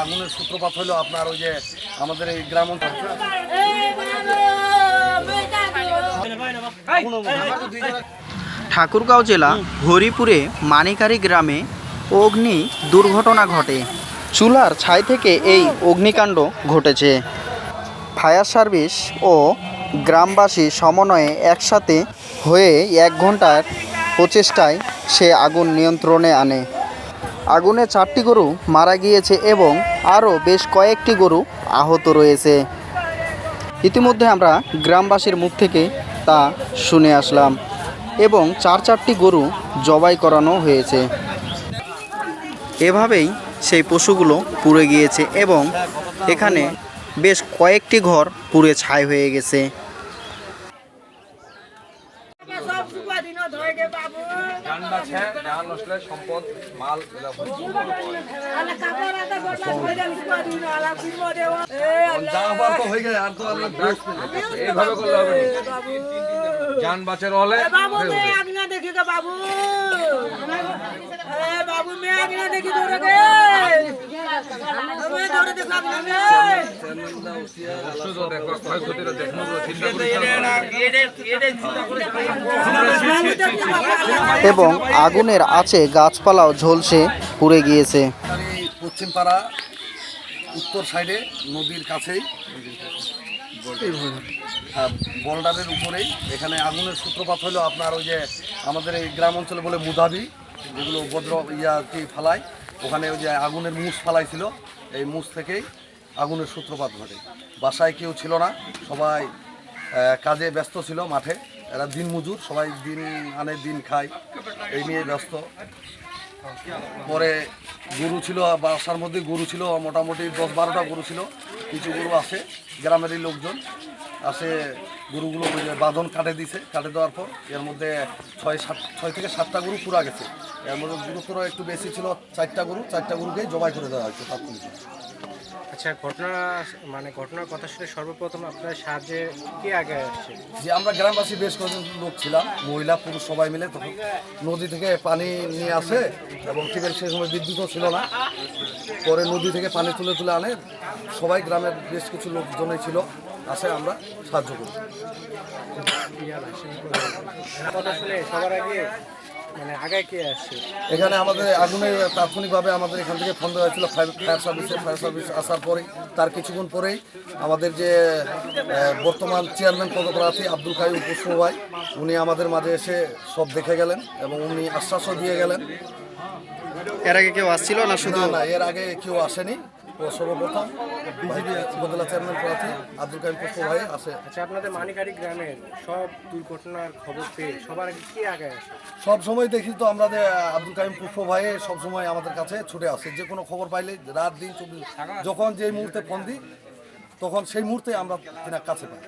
আগুনের সূত্রপাত হলো আপনার ওই যে আমাদের এই গ্রাম অঞ্চল ঠাকুরগাঁও জেলা হরিপুরে মানিকারি গ্রামে অগ্নি দুর্ঘটনা ঘটে। চুলার ছাই থেকে এই অগ্নিকাণ্ড ঘটেছে। ফায়ার সার্ভিস ও গ্রামবাসী সমন্বয়ে একসাথে হয়ে 1 ঘন্টার প্রচেষ্টায় সে আগুন নিয়ন্ত্রণে আনে। আগুনে 4টি গরু মারা গিয়েছে এবং আরও বেশ কয়েকটি গরু আহত রয়েছে। ইতিমধ্যে আমরা গ্রামবাসীর মুখ থেকে তা শুনে আসলাম এবং 4টি গরু জবাই করানো হয়েছে। এভাবেই সেই পশুগুলো পুড়ে গিয়েছে এবং এখানে বেশ কয়েকটি ঘর পুড়ে ছাই হয়ে গেছে। जान बचे रहले बाबू मैं आग ना देखी का बाबू बाबू मैं आग ना देखी दौड़ के मैं दौड़ देखा आग ना শুধু দেখো ক্ষয়ক্ষতিটা দেখো চিন্তা করে এবং আগুনের আছে গাছপালাও ঝলসে পুড়ে গিয়েছে। পশ্চিম পাড়া উত্তর সাইডে নদীর কাছেই বর্ডারের উপরেই এখানে আগুনের সূত্রপাত হলো আপনার ওই যে আমাদের এই গ্রাম অঞ্চলে বলে মুদাবি, যেগুলো বজ্র কি ফালায়, ওখানে ওই যে আগুনের মুষ ফালাইছিল, এই মুষ থেকেই আগুনের সূত্রপাত ঘটে। বাসায় কেউ ছিল না, সবাই কাজে ব্যস্ত ছিল মাঠে। এরা দিন মজুর, সবাই দিন আনে দিন খায়, এই নিয়ে ব্যস্ত। পরে গরু ছিল, বাসার মধ্যে গরু ছিল মোটামুটি 10-12টা গরু ছিল। কিছু গরু আসে, গ্রামেরই লোকজন আসে, গরুগুলো বাঁধন কাটে দিছে। কাটে দেওয়ার পর এর মধ্যে 6 থেকে 7টা গরু পুরা গেছে। এর মধ্যে গুরুতর একটু বেশি ছিল 4টা গরু, 4টা গরুকেই জবাই করে দেওয়া হয়েছে তাৎক্ষণিক। আচ্ছা, ঘটনার কথা শুনে সর্বপ্রথম আপনার সাহায্যে কে আগে আসছে? যে আমরা গ্রামবাসী বেশ কয়েকজন লোক ছিলাম, মহিলা পুরুষ সবাই মিলে, তখন নদী থেকে পানি নিয়ে আসে এবং টিপের সেই সময় বিদ্যুৎও ছিল না। পরে নদী থেকে পানি তুলে আনে, সবাই গ্রামের বেশ কিছু লোকজনই ছিল, আসে আমরা সাহায্য করি। কথা শুনে সবার আগে আগে কে আসছে? এখানে আমাদের আগুনে তাৎক্ষণিকভাবে আমাদের এখান থেকে ফোন দেওয়া হয়েছিল ফায়ার সার্ভিস আসার পরেই, তার কিছুক্ষণ পরেই আমাদের যে বর্তমান চেয়ারম্যান পদপ্রার্থী আব্দুল কাইয়ুম পুষ্প ভাই, উনি আমাদের মাঝে এসে সব দেখে গেলেন এবং উনি আশ্বাসও দিয়ে গেলেন। এর আগে কেউ আসছিল না? শুধু না, এর আগে কেউ আসেনি। সর্বপ্রথম বিজেপি উপজেলা চেয়ারম্যান প্রার্থী আব্দুল কাইয়ুম পুষ্প ভাই আসে। আচ্ছা, আপনাদের মানিকারি গ্রামের সব দুর্ঘটনার খবর পেয়ে সবার আগে কে আগে আসে? সব সময় দেখি তো আমরা যে আব্দুল কাইয়ুম পুষ্প ভাই সবসময় আমাদের কাছে ছুটে আসে। যে কোনো খবর পাইলে রাত দিন 24, যখন যে মুহূর্তে ফোন দিই তখন সেই মুহূর্তে আমরা কাছে পাই।